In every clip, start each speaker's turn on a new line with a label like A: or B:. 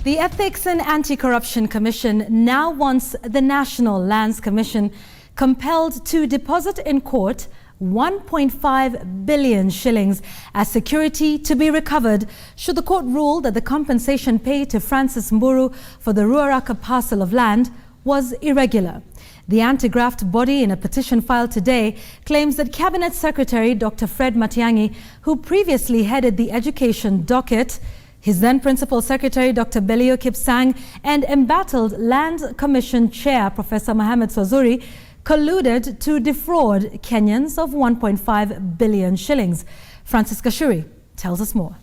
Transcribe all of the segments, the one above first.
A: The Ethics and Anti-Corruption Commission now wants the National Lands Commission compelled to deposit in court 1.5 billion shillings as security to be recovered should the court rule that the compensation paid to Francis Mburu for the Ruaraka parcel of land was irregular. The anti-graft body, in a petition filed today, claims that Cabinet Secretary Dr. Matiang'i, who previously headed the education docket, his then Principal Secretary Dr. Belio Kipsang, and embattled Land Commission Chair Professor Swazuri colluded to defraud Kenyans of 1.5 billion shillings. Francis Gachuri tells us more.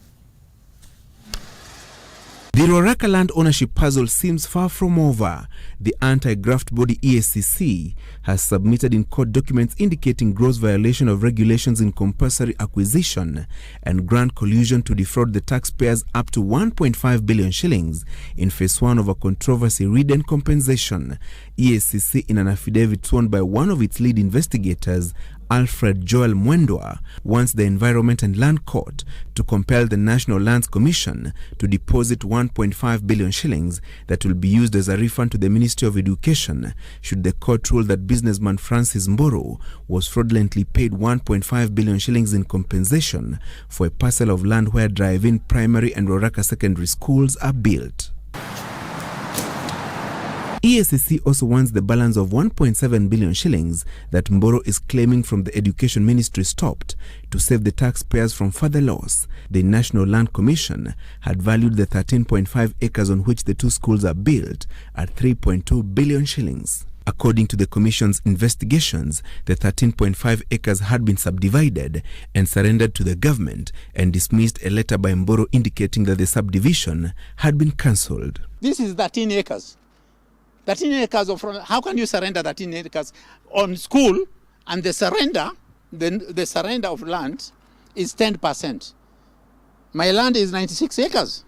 B: The Ruaraka Land ownership puzzle seems far from over. The anti-graft body EACC has submitted in court documents indicating gross violation of regulations in compulsory acquisition and grand collusion to defraud the taxpayers up to 1.5 billion shillings in phase 1 of a controversy-ridden compensation. EACC, in an affidavit sworn by one of its lead investigators, Alfred Joel Mwendwa, wants the Environment and Land Court to compel the National Lands Commission to deposit 1.5 billion shillings that will be used as a refund to the Ministry of Education should the court rule that businessman Francis Mburu was fraudulently paid 1.5 billion shillings in compensation for a parcel of land where drive-in primary and Ruaraka secondary schools are built. EACC also wants the balance of 1.7 billion shillings that Mburu is claiming from the Education Ministry stopped to save the taxpayers from further loss. The National Land Commission had valued the 13.5 acres on which the two schools are built at 3.2 billion shillings. According to the Commission's investigations, the 13.5 acres had been subdivided and surrendered to the government, and dismissed a letter by Mburu indicating that the subdivision had been cancelled.
C: This is 13 acres. 13 acres of, how can you surrender 13 acres on school, and the surrender of land is 10%. My land is 96 acres.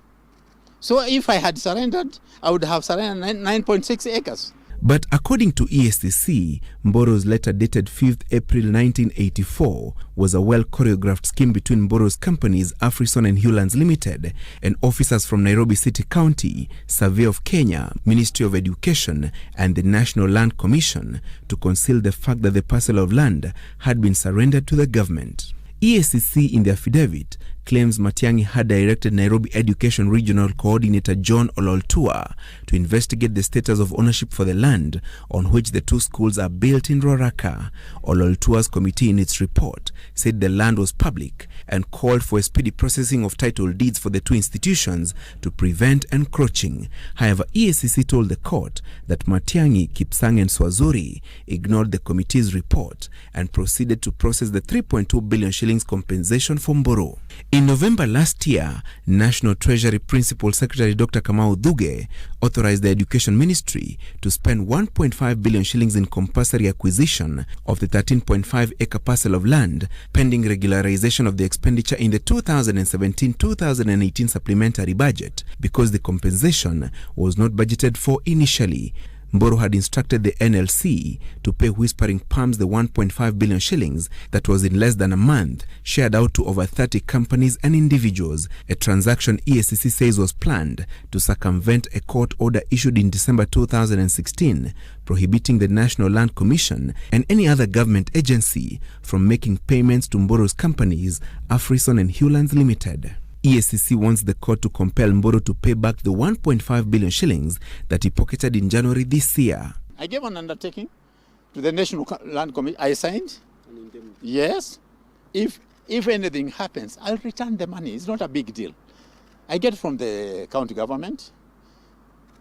C: So if I had surrendered, I would have surrendered 9.6 acres.
B: But according to EACC, Mburu's letter dated 5th April 1984 was a well-choreographed scheme between Mburu's companies Afrison and Hewlands Limited and officers from Nairobi City County, Survey of Kenya, Ministry of Education and the National Land Commission to conceal the fact that the parcel of land had been surrendered to the government. EACC, in the affidavit, claims Matiang'i had directed Nairobi Education Regional Coordinator John Ololtua to investigate the status of ownership for the land on which the two schools are built in Ruaraka. Ololtua's committee, in its report, said the land was public and called for a speedy processing of title deeds for the two institutions to prevent encroaching. However, EACC told the court that Matiang'i, Kipsang and Swazuri ignored the committee's report and proceeded to process the 3.2 billion shillings compensation for Mburu. In November last year, National Treasury Principal Secretary Dr. Kamau Thuge authorized the Education Ministry to spend 1.5 billion shillings in compulsory acquisition of the 13.5-acre parcel of land, pending regularization of the expenditure in the 2017-2018 supplementary budget, because the compensation was not budgeted for initially. Mburu had instructed the NLC to pay Whispering Palms the 1.5 billion shillings that was in less than a month, shared out to over 30 companies and individuals, a transaction EACC says was planned to circumvent a court order issued in December 2016 prohibiting the National Land Commission and any other government agency from making payments to Mburu's companies, Afrison and Hewlands Limited. EACC wants the court to compel Mburu to pay back the 1.5 billion shillings that he pocketed in January this year.
C: I gave an undertaking to the National Land Commission. I signed. Yes. If anything happens, I'll return the money. It's not a big deal. I get from the county government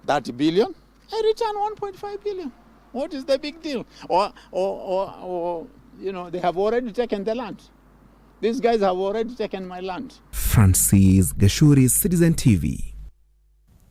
C: that billion. I return 1.5 billion. What is the big deal? Or you know, they have already taken the land. These guys have already taken my land.
B: Francis Gachuri, Citizen TV.